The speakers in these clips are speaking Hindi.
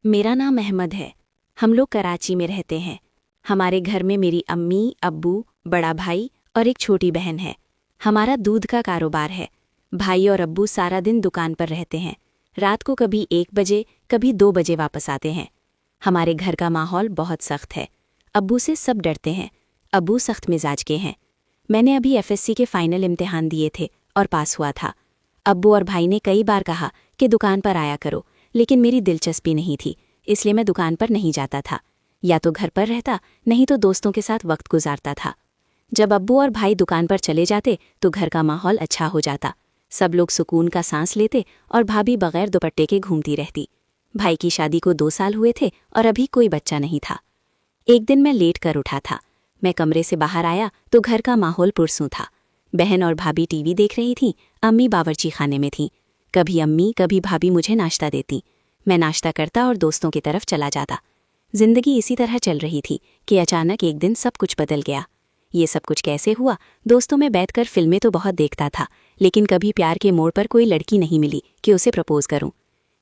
मेरा नाम अहमद है। हम लोग कराची में रहते हैं। हमारे घर में मेरी अम्मी, अब्बू, बड़ा भाई और एक छोटी बहन है। हमारा दूध का कारोबार है। भाई और अब्बू सारा दिन दुकान पर रहते हैं। रात को कभी 1 बजे, कभी 2 बजे वापस आते हैं। हमारे घर का माहौल बहुत सख्त है। अब्बू से सब डरते हैं। अब्बू सख्त मिजाज के हैं। मैंने अभी एफएससी के फाइनल इम्तिहान दिए थे और पास हुआ था। अब्बू और भाई ने कई बार कहा कि दुकान पर आया करो, लेकिन मेरी दिलचस्पी नहीं थी, इसलिए मैं दुकान पर नहीं जाता था। या तो घर पर रहता, नहीं तो दोस्तों के साथ वक्त गुजारता था। जब अब्बू और भाई दुकान पर चले जाते तो घर का माहौल अच्छा हो जाता। सब लोग सुकून का सांस लेते और भाभी बगैर दुपट्टे के घूमती रहती। भाई की शादी को 2 साल हुए थे और अभी कोई बच्चा नहीं था। एक दिन मैं लेट कर उठा था। मैं कमरे से बाहर आया तो घर का माहौल पुरसूं था। बहन और भाभी टीवी देख रही थीं, अम्मी बावर्ची खाने में थीं। कभी अम्मी, कभी भाभी मुझे नाश्ता देती। मैं नाश्ता करता और दोस्तों की तरफ चला जाता। जिंदगी इसी तरह चल रही थी कि अचानक एक दिन सब कुछ बदल गया। ये सब कुछ कैसे हुआ? दोस्तों में बैठकर फिल्में तो बहुत देखता था, लेकिन कभी प्यार के मोड़ पर कोई लड़की नहीं मिली कि उसे प्रपोज करूं।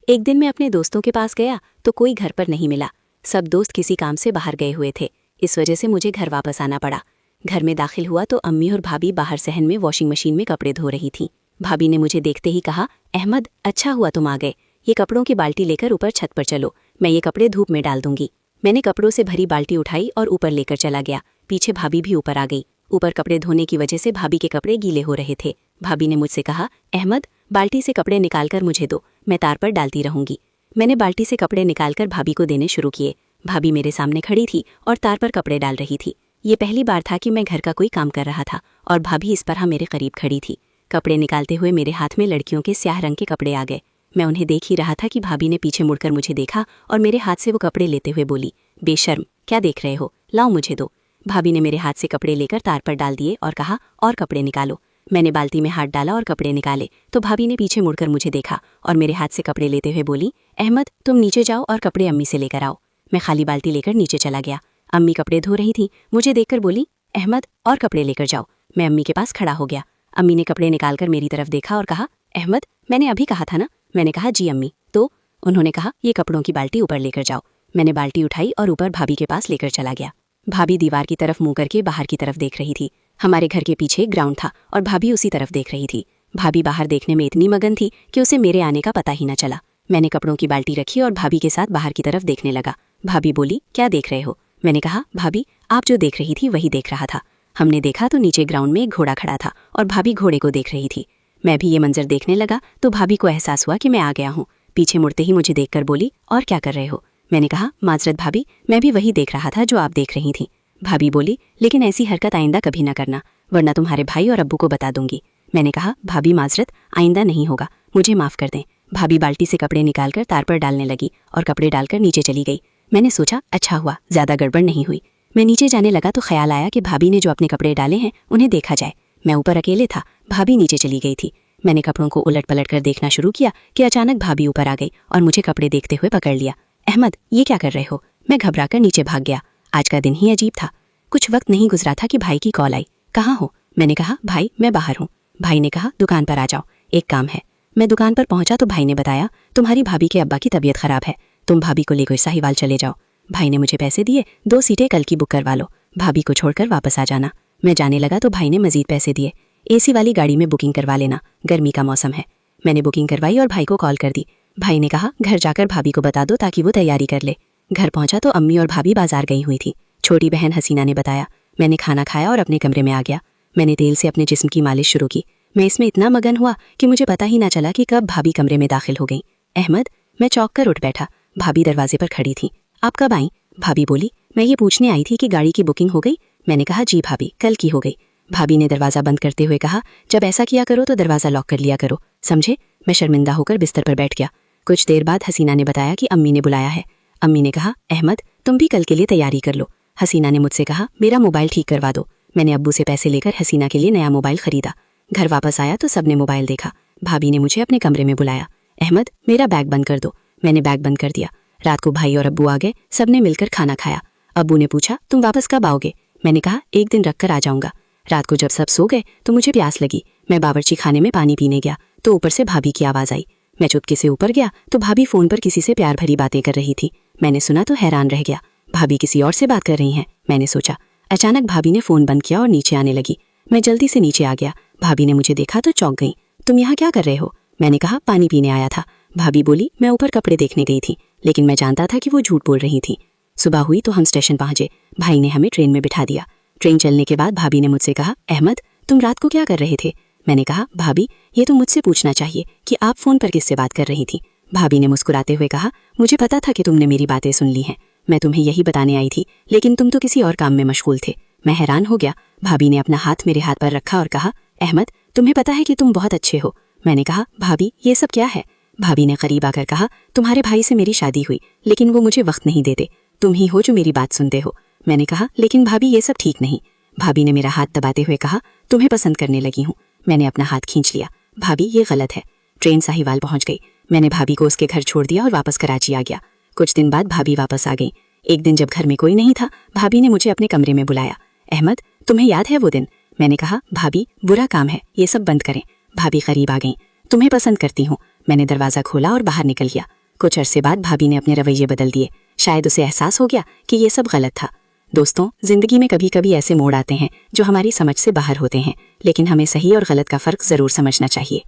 एक दिन मैं अपने दोस्तों के पास गया तो कोई घर पर नहीं मिला। सब दोस्त किसी काम से बाहर गए हुए थे। इस वजह से मुझे घर वापस आना पड़ा। घर में दाखिल हुआ तो अम्मी और भाभी बाहर सहन में वॉशिंग मशीन में कपड़े धो रही थीं। भाभी ने मुझे देखते ही कहा, अहमद, अच्छा हुआ तुम आ गए। ये कपड़ों की बाल्टी लेकर ऊपर छत पर चलो, मैं ये कपड़े धूप में डाल दूंगी। मैंने कपड़ों से भरी बाल्टी उठाई और ऊपर लेकर चला गया। पीछे भाभी भी ऊपर आ गई। ऊपर कपड़े धोने की वजह से भाभी के कपड़े गीले हो रहे थे। भाभी ने मुझसे कहा, अहमद, बाल्टी से कपड़े निकालकर मुझे दो, मैं तार पर डालती रहूंगी। मैंने बाल्टी से कपड़े निकालकर भाभी को देने शुरू किए। भाभी मेरे सामने खड़ी थी और तार पर कपड़े डाल रही थी। ये पहली बार था कि मैं घर का कोई काम कर रहा था और भाभी इस तरह मेरे करीब खड़ी थी। कपड़े निकालते हुए मेरे हाथ में लड़कियों के स्याह रंग के कपड़े आ गए। मैं उन्हें देख ही रहा था कि भाभी ने पीछे मुड़कर मुझे देखा और मेरे हाथ से वो कपड़े लेते हुए बोली, बेशर्म, क्या देख रहे हो, लाओ मुझे दो। भाभी ने मेरे हाथ से कपड़े लेकर तार पर डाल दिए और कहा, और कपड़े निकालो। मैंने बाल्टी में हाथ डाला और कपड़े निकाले तो भाभी ने पीछे मुड़कर मुझे देखा और मेरे हाथ से कपड़े लेते हुए बोली, अहमद, तुम नीचे जाओ और कपड़े अम्मी से लेकर आओ। मैं खाली बाल्टी लेकर नीचे चला गया। अम्मी कपड़े धो रही थी। मुझे देखकर बोली, अहमद, और कपड़े लेकर जाओ। मैं अम्मी के पास खड़ा हो गया। अम्मी ने कपड़े निकालकर मेरी तरफ देखा और कहा, अहमद, मैंने अभी कहा था ना। मैंने कहा, जी अम्मी। तो उन्होंने कहा, ये कपड़ों की बाल्टी ऊपर लेकर जाओ। मैंने बाल्टी उठाई और ऊपर भाभी के पास लेकर चला गया। भाभी दीवार की तरफ मुंह करके बाहर की तरफ देख रही थी। हमारे घर के पीछे एक ग्राउंड था और भाभी उसी तरफ देख रही थी। भाभी बाहर देखने में इतनी मगन थी कि उसे मेरे आने का पता ही न चला। मैंने कपड़ों की बाल्टी रखी और भाभी के साथ बाहर की तरफ देखने लगा। भाभी बोली, क्या देख रहे हो? मैंने कहा, भाभी, आप जो देख रही थी वही देख रहा था। हमने देखा तो नीचे ग्राउंड में एक घोड़ा खड़ा था और भाभी घोड़े को देख रही थी। मैं भी ये मंजर देखने लगा तो भाभी को एहसास हुआ कि मैं आ गया हूँ। पीछे मुड़ते ही मुझे देखकर बोली, और क्या कर रहे हो? मैंने कहा, माजरत भाभी, मैं भी वही देख रहा था जो आप देख रही थी। भाभी बोली, लेकिन ऐसी हरकत आइंदा कभी न करना, वरना तुम्हारे भाई और अब्बू को बता दूंगी। मैंने कहा, भाभी माजरत, आइंदा नहीं होगा, मुझे माफ़ कर दें। भाभी बाल्टी से कपड़े निकालकर तार पर डालने लगी और कपड़े डालकर नीचे चली गई। मैंने सोचा, अच्छा हुआ, ज़्यादा गड़बड़ नहीं हुई। मैं नीचे जाने लगा तो ख्याल आया कि भाभी ने जो अपने कपड़े डाले हैं उन्हें देखा जाए। मैं ऊपर अकेले था, भाभी नीचे चली गई थी। मैंने कपड़ों को उलट पलट कर देखना शुरू किया कि अचानक भाभी ऊपर आ गई और मुझे कपड़े देखते हुए पकड़ लिया। अहमद, ये क्या कर रहे हो? मैं घबराकर नीचे भाग गया। आज का दिन ही अजीब था। कुछ वक्त नहीं गुजरा था कि भाई की कॉल आई। कहाँ हो? मैंने कहा, भाई, मैं बाहर हूँ। भाई ने कहा, दुकान पर आ जाओ, एक काम है। मैं दुकान पर पहुंचा तो भाई ने बताया, तुम्हारी भाभी के अब्बा की तबीयत खराब है, तुम भाभी को लेकर साहिवाल चले जाओ। भाई ने मुझे पैसे दिए, 2 सीटें कल की बुक करवा लो, भाभी को छोड़कर वापस आ जाना। मैं जाने लगा तो भाई ने मजीद पैसे दिए, एसी वाली गाड़ी में बुकिंग करवा लेना, गर्मी का मौसम है। मैंने बुकिंग करवाई और भाई को कॉल कर दी। भाई ने कहा, घर जाकर भाभी को बता दो ताकि वो तैयारी कर ले। घर पहुंचा तो अम्मी और भाभी बाजार गई हुई थी। छोटी बहन हसीना ने बताया। मैंने खाना खाया और अपने कमरे में आ गया। मैंने तेल से अपने जिस्म की मालिश शुरू की। मैं इसमें इतना मगन हुआ कि मुझे पता ही ना चला कि कब भाभी कमरे में दाखिल हो गई। अहमद, मैं चौंक कर उठ बैठा। भाभी दरवाजे पर खड़ी थी। आप कब आई? भाभी बोली, मैं ये पूछने आई थी कि गाड़ी की बुकिंग हो गई। मैंने कहा, जी भाभी, कल की हो गई। भाभी ने दरवाज़ा बंद करते हुए कहा, जब ऐसा किया करो तो दरवाज़ा लॉक कर लिया करो, समझे? मैं शर्मिंदा होकर बिस्तर पर बैठ गया। कुछ देर बाद हसीना ने बताया कि अम्मी ने बुलाया है। अम्मी ने कहा, अहमद, तुम भी कल के लिए तैयारी कर लो। हसीना ने मुझसे कहा, मेरा मोबाइल ठीक करवा दो। मैंने अब्बू से पैसे लेकर हसीना के लिए नया मोबाइल खरीदा। घर वापस आया तो सबने मोबाइल देखा। भाभी ने मुझे अपने कमरे में बुलाया। अहमद, मेरा बैग बंद कर दो। मैंने बैग बंद कर दिया। रात को भाई और अब्बू आ गए, सबने मिलकर खाना खाया। अब्बू ने पूछा, तुम वापस कब आओगे? मैंने कहा, एक दिन रख कर आ जाऊंगा। रात को जब सब सो गए तो मुझे प्यास लगी। मैं बावर्ची खाने में पानी पीने गया तो ऊपर से भाभी की आवाज़ आई। मैं चुपके से ऊपर गया तो भाभी फ़ोन पर किसी से प्यार भरी बातें कर रही थी। मैंने सुना तो हैरान रह गया। भाभी किसी और से बात कर रही हैं, मैंने सोचा। अचानक भाभी ने फ़ोन बंद किया और नीचे आने लगी। मैं जल्दी से नीचे आ गया। भाभी ने मुझे देखा तो चौंक गई। तुम यहाँ क्या कर रहे हो? मैंने कहा, पानी पीने आया था। भाभी बोली, मैं ऊपर कपड़े देखने गई थी, लेकिन मैं जानता था कि वो झूठ बोल रही थी। सुबह हुई तो हम स्टेशन पहुंचे। भाई ने हमें ट्रेन में बिठा दिया। ट्रेन चलने के बाद भाभी ने मुझसे कहा, अहमद, तुम रात को क्या कर रहे थे? मैंने कहा, भाभी, ये तो मुझसे पूछना चाहिए कि आप फ़ोन पर किससे बात कर रही थी। भाभी ने मुस्कुराते हुए कहा, मुझे पता था कि तुमने मेरी बातें सुन ली हैं। मैं तुम्हें यही बताने आई थी, लेकिन तुम तो किसी और काम में मशगूल थे। मैं हैरान हो गया। भाभी ने अपना हाथ मेरे हाथ पर रखा और कहा, अहमद, तुम्हें पता है कि तुम बहुत अच्छे हो। मैंने कहा, भाभी, ये सब क्या है? भाभी ने करीब आकर कहा, तुम्हारे भाई से मेरी शादी हुई, लेकिन वो मुझे वक्त नहीं देते। तुम ही हो जो मेरी बात सुनते हो। मैंने कहा, लेकिन भाभी, ये सब ठीक नहीं। भाभी ने मेरा हाथ दबाते हुए कहा, तुम्हें पसंद करने लगी हूँ। मैंने अपना हाथ खींच लिया। भाभी, ये गलत है। ट्रेन साहिवाल पहुंच गई। मैंने भाभी को उसके घर छोड़ दिया और वापस कराची आ गया। कुछ दिन बाद भाभी वापस आ गई। एक दिन जब घर में कोई नहीं था, भाभी ने मुझे अपने कमरे में बुलाया। अहमद, तुम्हें याद है वो दिन? मैंने कहा, भाभी, बुरा काम है, ये सब बंद करें। भाभी करीब आ गई। तुम्हें पसंद करती हूँ। मैंने दरवाज़ा खोला और बाहर निकल गया। कुछ अरसे बाद भाभी ने अपने रवैये बदल दिए। शायद उसे एहसास हो गया कि ये सब गलत था। दोस्तों, जिंदगी में कभी कभी ऐसे मोड़ आते हैं जो हमारी समझ से बाहर होते हैं, लेकिन हमें सही और गलत का फ़र्क ज़रूर समझना चाहिए।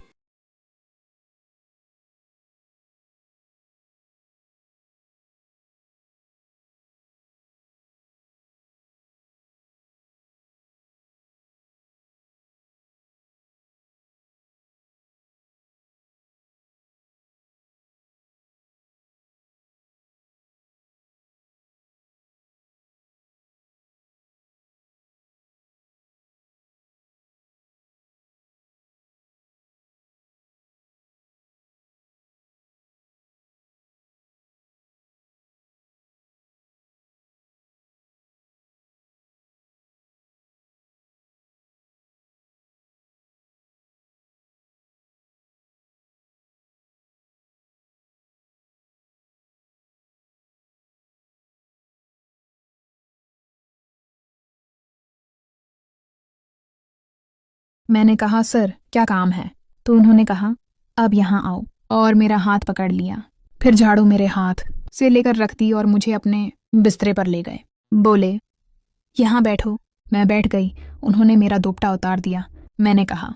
मैंने कहा, सर, क्या काम है? तो उन्होंने कहा, अब यहाँ आओ, और मेरा हाथ पकड़ लिया। फिर झाड़ू मेरे हाथ से लेकर रख दी और मुझे अपने बिस्तरे पर ले गए। बोले, यहाँ बैठो। मैं बैठ गई। उन्होंने मेरा दुपट्टा उतार दिया। मैंने कहा,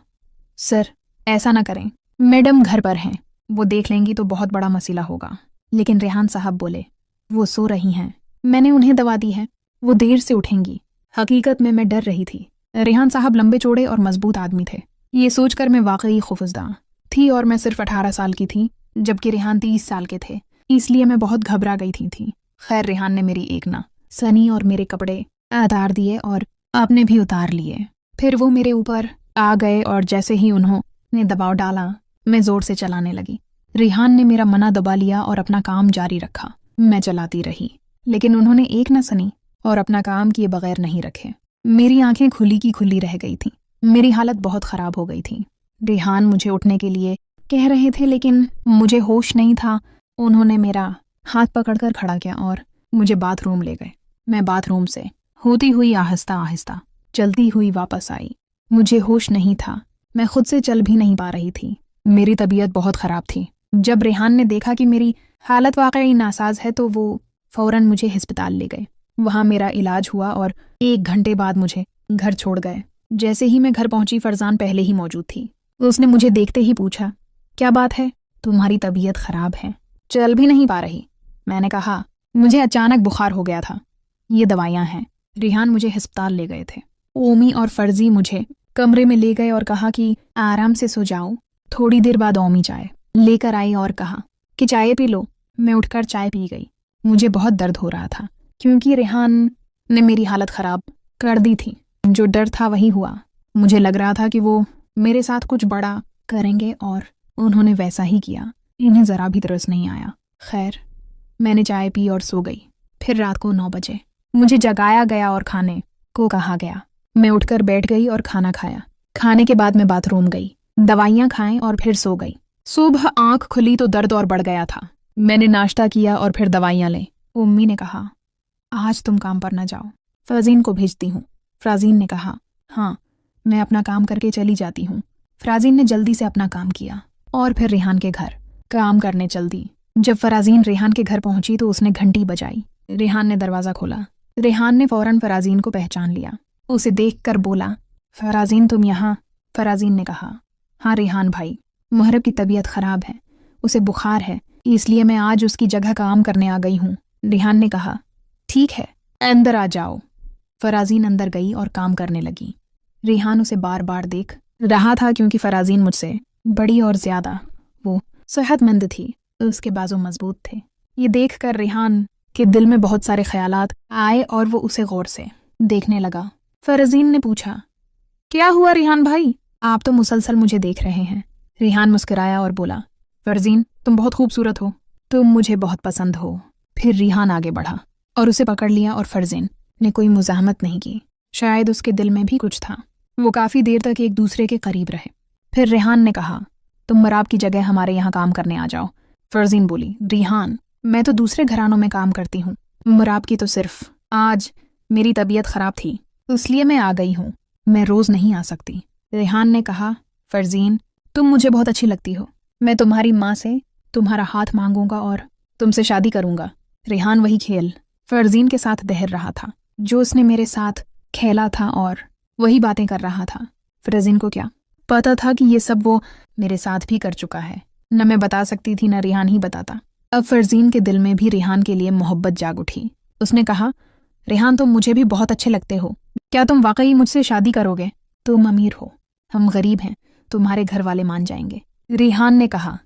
सर, ऐसा ना करें, मैडम घर पर हैं, वो देख लेंगी तो बहुत बड़ा मसला होगा। लेकिन रेहान साहब बोले, वो सो रही हैं, मैंने उन्हें दवा दी है, वो देर से उठेंगी। हकीकत में मैं डर रही थी। रेहान साहब लंबे चौड़े और मजबूत आदमी थे। ये सोचकर मैं वाकई खौफजदा थी, और मैं सिर्फ 18 साल की थी, जबकि रेहान 30 साल के थे। इसलिए मैं बहुत घबरा गई थी। खैर, रेहान ने मेरी एक ना सनी और मेरे कपड़े उतार दिए और आपने भी उतार लिए। फिर वो मेरे ऊपर आ गए और जैसे ही उन्होंने दबाव डाला, मैं जोर से चलाने लगी। रेहान ने मेरा मना दबा लिया और अपना काम जारी रखा। मैं चलाती रही, लेकिन उन्होंने एक न सनी और अपना काम किए बगैर नहीं रखे। मेरी आंखें खुली की खुली रह गई थीं। मेरी हालत बहुत ख़राब हो गई थी। रेहान मुझे उठने के लिए कह रहे थे, लेकिन मुझे होश नहीं था। उन्होंने मेरा हाथ पकड़कर खड़ा किया और मुझे बाथरूम ले गए। मैं बाथरूम से होती हुई आहिस्ता आहिस्ता चलती हुई वापस आई। मुझे होश नहीं था। मैं खुद से चल भी नहीं पा रही थी। मेरी तबीयत बहुत ख़राब थी। जब रेहान ने देखा कि मेरी हालत वाकई नासाज है तो वो फ़ौरन मुझे अस्पताल ले गए। वहाँ मेरा इलाज हुआ और 1 घंटे बाद मुझे घर छोड़ गए। जैसे ही मैं घर पहुंची, फरजान पहले ही मौजूद थी। उसने मुझे देखते ही पूछा, क्या बात है? तुम्हारी तबीयत ख़राब है, चल भी नहीं पा रही। मैंने कहा, मुझे अचानक बुखार हो गया था, ये दवाइयाँ हैं। रेहान मुझे अस्पताल ले गए थे। ओमी और फर्जी मुझे कमरे में ले गए और कहा कि आराम से सो जाओ। थोड़ी देर बाद ओमी चाय लेकर आई और कहा कि चाय पी लो। मैं उठकर चाय पी गई। मुझे बहुत दर्द हो रहा था, क्योंकि रेहान ने मेरी हालत ख़राब कर दी थी। जो डर था वही हुआ। मुझे लग रहा था कि वो मेरे साथ कुछ बड़ा करेंगे, और उन्होंने वैसा ही किया। इन्हें ज़रा भी तरस नहीं आया। खैर, मैंने चाय पी और सो गई। फिर रात को 9 बजे मुझे जगाया गया और खाने को कहा गया। मैं उठकर बैठ गई और खाना खाया। खाने के बाद मैं बाथरूम गई, दवाइयाँ खाएं और फिर सो गई। सुबह आंख खुली तो दर्द और बढ़ गया था। मैंने नाश्ता किया और फिर दवाइयाँ लें। उम्मी ने कहा, आज तुम काम पर न जाओ, फ़राज़ीन को भेजती हूँ। फ़राज़ीन ने कहा, हाँ, मैं अपना काम करके चली जाती हूँ। फ़राज़ीन ने जल्दी से अपना काम किया और फिर रेहान के घर काम करने चल दी। जब फराजीन रेहान के घर पहुंची तो उसने घंटी बजाई। रेहान ने दरवाज़ा खोला। रेहान ने फौरन फराजीन को पहचान लिया। उसे देखकर बोला, फराजीन तुम यहाँ? फराजीन ने कहा, हाँ रेहान भाई, मुहर्रब की तबीयत ख़राब है, उसे बुखार है, इसलिए मैं आज उसकी जगह काम करने आ गई हूँ। रेहान ने कहा, ठीक है, अंदर आ जाओ। फराजीन अंदर गई और काम करने लगी। रेहान उसे बार बार देख रहा था क्योंकि फराजीन मुझसे बड़ी और ज़्यादा वो सेहतमंद थी, उसके बाजू मजबूत थे। ये देखकर रेहान के दिल में बहुत सारे ख्यालात आए और वो उसे गौर से देखने लगा। फराजीन ने पूछा, क्या हुआ रेहान भाई, आप तो मुसलसल मुझे देख रहे हैं। रेहान मुस्कुराया और बोला, फरजीन तुम बहुत खूबसूरत हो, तुम मुझे बहुत पसंद हो। फिर रेहान आगे बढ़ा और उसे पकड़ लिया और फरजीन ने कोई मुज़ाहमत नहीं की। शायद उसके दिल में भी कुछ था। वो काफ़ी देर तक एक दूसरे के करीब रहे। फिर रेहान ने कहा, तुम मराब की जगह हमारे यहाँ काम करने आ जाओ। फरजीन बोली, रेहान मैं तो दूसरे घरानों में काम करती हूँ, मराब की तो सिर्फ आज मेरी तबीयत ख़राब थी इसलिए मैं आ गई हूँ, मैं रोज़ नहीं आ सकती। रेहान ने कहा, फरजीन तुम मुझे बहुत अच्छी लगती हो, मैं तुम्हारी माँ से तुम्हारा हाथ मांगूंगा और तुमसे शादी करूंगा। रेहान वही खेल फरजीन के साथ बहर रहा था जो उसने मेरे साथ खेला था और वही बातें कर रहा था। फरजीन को क्या पता था कि ये सब वो मेरे साथ भी कर चुका है। न मैं बता सकती थी न रेहान ही बताता। अब फरजीन के दिल में भी रेहान के लिए मोहब्बत जाग उठी। उसने कहा, रेहान तुम मुझे भी बहुत अच्छे लगते हो, क्या तुम वाकई मुझसे शादी करोगे? तुम अमीर हो, हम गरीब हैं, तुम्हारे घर वाले मान जाएंगे। रेहान ने कहा,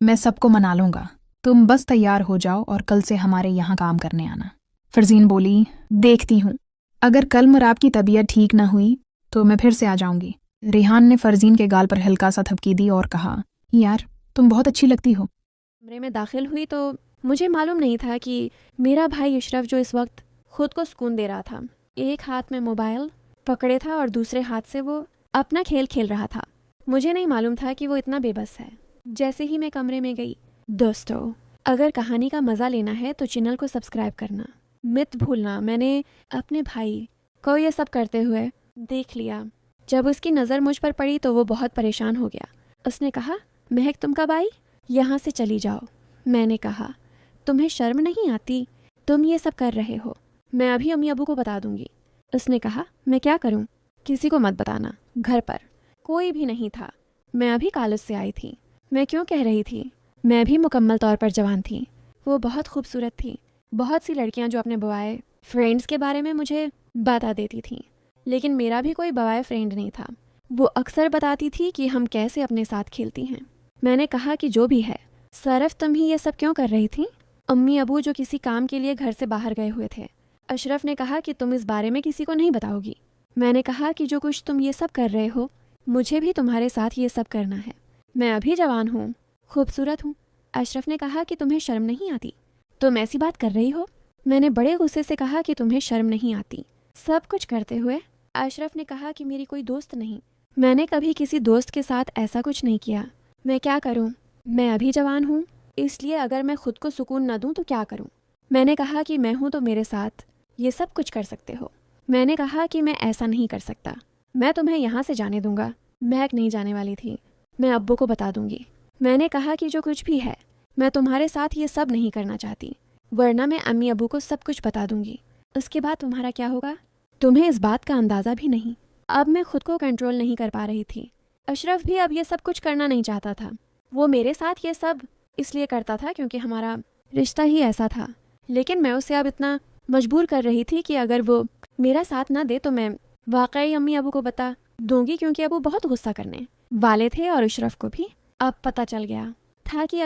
मैं सबको मना लूंगा, तुम बस तैयार हो जाओ और कल से हमारे यहाँ काम करने आना। फरजीन बोली, देखती हूँ, अगर कल मुराब की तबीयत ठीक न हुई तो मैं फिर से आ जाऊंगी। रेहान ने फरजीन के गाल पर हल्का सा थपकी दी और कहा, यार तुम बहुत अच्छी लगती हो। कमरे में दाखिल हुई तो मुझे मालूम नहीं था कि मेरा भाई अशरफ जो इस वक्त खुद को सुकून दे रहा था, एक हाथ में मोबाइल पकड़े था और दूसरे हाथ से वो अपना खेल खेल रहा था। मुझे नहीं मालूम था कि वो इतना बेबस है। जैसे ही मैं कमरे में गई, दोस्तों अगर कहानी का मज़ा लेना है तो चैनल को सब्सक्राइब करना मत भूलना। मैंने अपने भाई को ये सब करते हुए देख लिया। जब उसकी नज़र मुझ पर पड़ी तो वो बहुत परेशान हो गया। उसने कहा, महक तुम कब आई? यहाँ से चली जाओ। मैंने कहा, तुम्हें शर्म नहीं आती? तुम ये सब कर रहे हो, मैं अभी अम्मी अबू को बता दूंगी। उसने कहा, मैं क्या करूं? किसी को मत बताना। घर पर कोई भी नहीं था, मैं अभी कॉलेज से आई थी। मैं क्यों कह रही थी? मैं भी मुकम्मल तौर पर जवान थी। वो बहुत खूबसूरत थी। बहुत सी लड़कियां जो अपने बॉय फ्रेंड्स के बारे में मुझे बता देती थीं, लेकिन मेरा भी कोई बॉय फ्रेंड नहीं था। वो अक्सर बताती थी कि हम कैसे अपने साथ खेलती हैं। मैंने कहा कि जो भी है, सरफ तुम ही ये सब क्यों कर रही थी? अम्मी अबू जो किसी काम के लिए घर से बाहर गए हुए थे। अशरफ ने कहा कि तुम इस बारे में किसी को नहीं बताओगी। मैंने कहा कि जो कुछ तुम ये सब कर रहे हो, मुझे भी तुम्हारे साथ ये सब करना है। मैं अभी जवान हूँ, खूबसूरत हूँ। अशरफ ने कहा कि तुम्हें शर्म नहीं आती? तुम ऐसी बात कर रही हो? मैंने बड़े गुस्से से कहा कि तुम्हें शर्म नहीं आती सब कुछ करते हुए? अशरफ ने कहा कि मेरी कोई दोस्त नहीं, मैंने कभी किसी दोस्त के साथ ऐसा कुछ नहीं किया। मैं क्या करूं? मैं अभी जवान हूं, इसलिए अगर मैं खुद को सुकून न दूं तो क्या करूं? मैंने कहा कि मैं हूं तो मेरे साथ ये सब कुछ कर सकते हो। मैंने कहा कि मैं ऐसा नहीं कर सकता, मैं तुम्हें यहाँ से जाने दूंगा। महक नहीं जाने वाली थी, मैं अब्बू को बता दूंगी। मैंने कहा कि जो कुछ भी है, मैं तुम्हारे साथ ये सब नहीं करना चाहती, वरना मैं अम्मी अब्बू को सब कुछ बता दूंगी। उसके बाद तुम्हारा क्या होगा, तुम्हें इस बात का अंदाज़ा भी नहीं। अब मैं खुद को कंट्रोल नहीं कर पा रही थी। अशरफ भी अब ये सब कुछ करना नहीं चाहता था। वो मेरे साथ ये सब इसलिए करता था क्योंकि हमारा रिश्ता ही ऐसा था, लेकिन मैं उसे अब इतना मजबूर कर रही थी कि अगर वो मेरा साथ ना दे तो मैं वाकई अम्मी अबू को बता दूंगी, क्योंकि अबू बहुत गुस्सा करने वाले थे। और अशरफ को भी अब पता चल गया था कि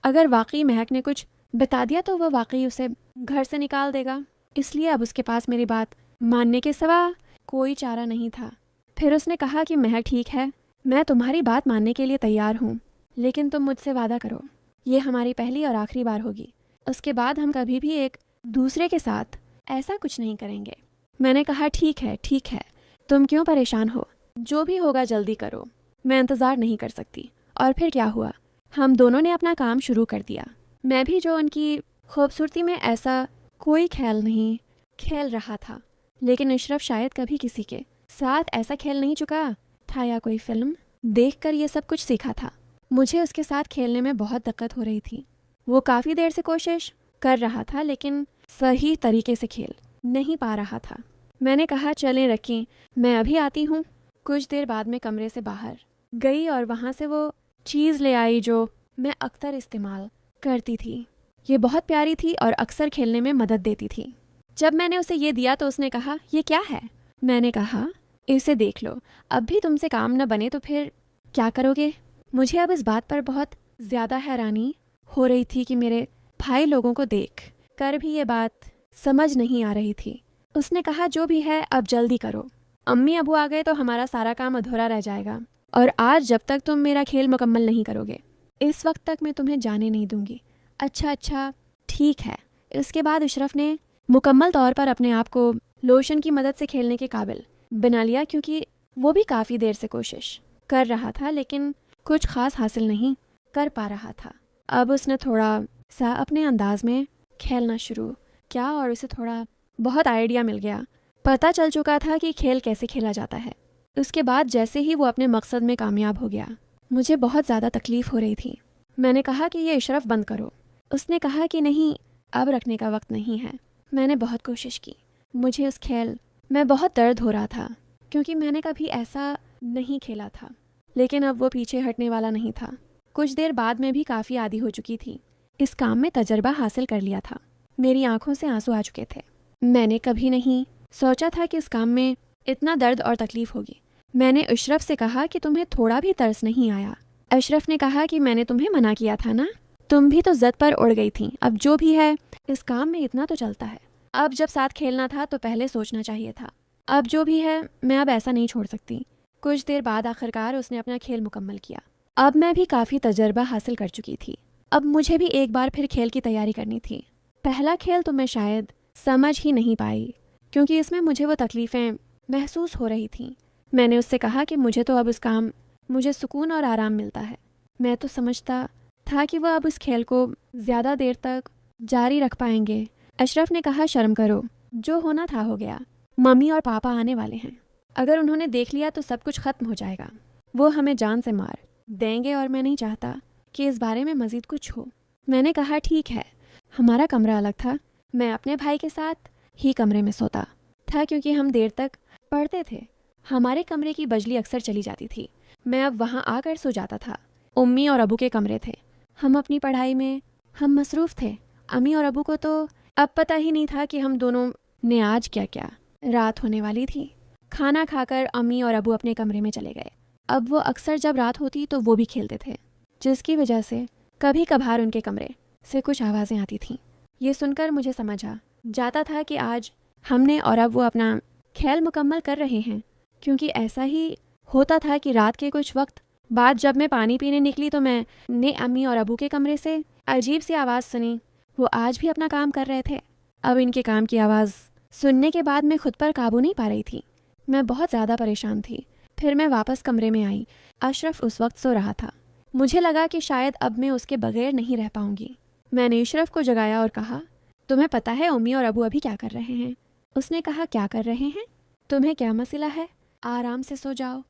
अगर वाकई महक ने कुछ बता दिया तो वह वाकई उसे घर से निकाल देगा। इसलिए अब उसके पास मेरी बात मानने के सिवा कोई चारा नहीं था। फिर उसने कहा कि महक ठीक है, मैं तुम्हारी बात मानने के लिए तैयार हूँ, लेकिन तुम मुझसे वादा करो, ये हमारी पहली और आखिरी बार होगी। उसके बाद हम कभी भी एक दूसरे के साथ ऐसा कुछ नहीं करेंगे। मैंने कहा, ठीक है, तुम क्यों परेशान हो, जो भी होगा जल्दी करो, मैं इंतज़ार नहीं कर सकती। और फिर क्या हुआ, हम दोनों ने अपना काम शुरू कर दिया। मैं भी जो उनकी खूबसूरती में ऐसा कोई ख्याल नहीं खेल रहा था, लेकिन अशरफ शायद कभी किसी के साथ ऐसा खेल नहीं चुका था या कोई फिल्म देखकर ये सब कुछ सीखा था। मुझे उसके साथ खेलने में बहुत दिक्कत हो रही थी। वो काफ़ी देर से कोशिश कर रहा था लेकिन सही तरीके से खेल नहीं पा रहा था। मैंने कहा चलें रखें, मैं अभी आती हूँ। कुछ देर बाद में कमरे से बाहर गई और वहाँ से वो चीज़ ले आई जो मैं अक्सर इस्तेमाल करती थी। ये बहुत प्यारी थी और अक्सर खेलने में मदद देती थी। जब मैंने उसे ये दिया तो उसने कहा ये क्या है? मैंने कहा इसे देख लो, अब भी तुमसे काम न बने तो फिर क्या करोगे? मुझे अब इस बात पर बहुत ज़्यादा हैरानी हो रही थी कि मेरे भाई लोगों को देख कर भी ये बात समझ नहीं आ रही थी। उसने कहा जो भी है अब जल्दी करो, अम्मी अबू आ गए तो हमारा सारा काम अधूरा रह जाएगा और आज जब तक तुम मेरा खेल मुकम्मल नहीं करोगे इस वक्त तक मैं तुम्हें जाने नहीं दूंगी। अच्छा ठीक है। इसके बाद अशरफ ने मुकम्मल तौर पर अपने आप को लोशन की मदद से खेलने के काबिल बना लिया क्योंकि वो भी काफ़ी देर से कोशिश कर रहा था लेकिन कुछ खास हासिल नहीं कर पा रहा था। अब उसने थोड़ा सा अपने अंदाज में खेलना शुरू किया और उसे थोड़ा बहुत आइडिया मिल गया। पता चल चुका था कि खेल कैसे खेला जाता है। उसके बाद जैसे ही वो अपने मकसद में कामयाब हो गया मुझे बहुत ज़्यादा तकलीफ़ हो रही थी। मैंने कहा कि ये इशरफ बंद करो। उसने कहा कि नहीं, अब रखने का वक्त नहीं है। मैंने बहुत कोशिश की। मुझे उस खेल में बहुत दर्द हो रहा था क्योंकि मैंने कभी ऐसा नहीं खेला था, लेकिन अब वो पीछे हटने वाला नहीं था। कुछ देर बाद में भी काफ़ी आदी हो चुकी थी। इस काम में तजर्बा हासिल कर लिया था। मेरी आंखों से आंसू आ चुके थे। मैंने कभी नहीं सोचा था कि इस काम में इतना दर्द और तकलीफ होगी। मैंने अशरफ से कहा कि तुम्हें थोड़ा भी तरस नहीं आया। अशरफ ने कहा कि मैंने तुम्हें मना किया था ना, तुम भी तो ज़द पर उड़ गई थी। अब जो भी है इस काम में इतना तो चलता है। अब जब साथ खेलना था तो पहले सोचना चाहिए था। अब जो भी है मैं अब ऐसा नहीं छोड़ सकती। कुछ देर बाद आखिरकार उसने अपना खेल मुकम्मल किया। अब मैं भी काफ़ी तजर्बा हासिल कर चुकी थी। अब मुझे भी एक बार फिर खेल की तैयारी करनी थी। पहला खेल तो मैं शायद समझ ही नहीं पाई क्योंकि इसमें मुझे वो तकलीफ़ें महसूस हो रही थीं। मैंने उससे कहा कि मुझे तो अब उस काम मुझे सुकून और आराम मिलता है। मैं तो समझता था कि वह अब उस खेल को ज़्यादा देर तक जारी रख पाएंगे। अशरफ ने कहा शर्म करो, जो होना था हो गया। मम्मी और पापा आने वाले हैं, अगर उन्होंने देख लिया तो सब कुछ ख़त्म हो जाएगा। वो हमें जान से मार देंगे और मैं नहीं चाहता कि इस बारे में मज़ीद कुछ हो। मैंने कहा ठीक है। हमारा कमरा अलग था। मैं अपने भाई के साथ ही कमरे में सोता था क्योंकि हम देर तक पढ़ते थे। हमारे कमरे की बिजली अक्सर चली जाती थी। मैं अब वहाँ आकर सो जाता था। उम्मी और अबू के कमरे थे। हम अपनी पढ़ाई में हम मसरूफ़ थे। अम्मी और अबू को तो अब पता ही नहीं था कि हम दोनों ने आज क्या क्या। रात होने वाली थी। खाना खाकर अम्मी और अबू अपने कमरे में चले गए। अब वो अक्सर जब रात होती तो वो भी खेलते थे, जिसकी वजह से कभी कभार उनके कमरे से कुछ आवाज़ें आती थीं। ये सुनकर मुझे समझ आ जाता था कि आज हमने और अब वो अपना खेल मुकम्मल कर रहे हैं, क्योंकि ऐसा ही होता था कि रात के कुछ वक्त बाद जब मैं पानी पीने निकली तो मैंने अम्मी और अबू के कमरे से अजीब सी आवाज़ सुनी। वो आज भी अपना काम कर रहे थे। अब इनके काम की आवाज़ सुनने के बाद मैं खुद पर काबू नहीं पा रही थी। मैं बहुत ज़्यादा परेशान थी। फिर मैं वापस कमरे में आई। अशरफ उस वक्त सो रहा था। मुझे लगा कि शायद अब मैं उसके बगैर नहीं रह पाऊंगी। मैंने अशरफ को जगाया और कहा, तुम्हें पता है अम्मी और अबू अभी क्या कर रहे हैं? उसने कहा, क्या कर रहे हैं? तुम्हें क्या मसला है? आराम से सो जाओ,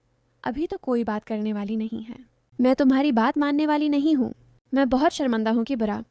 अभी तो कोई बात करने वाली नहीं है। मैं तुम्हारी बात मानने वाली नहीं हूँ। मैं बहुत शर्मिंदा हूँ कि बुरा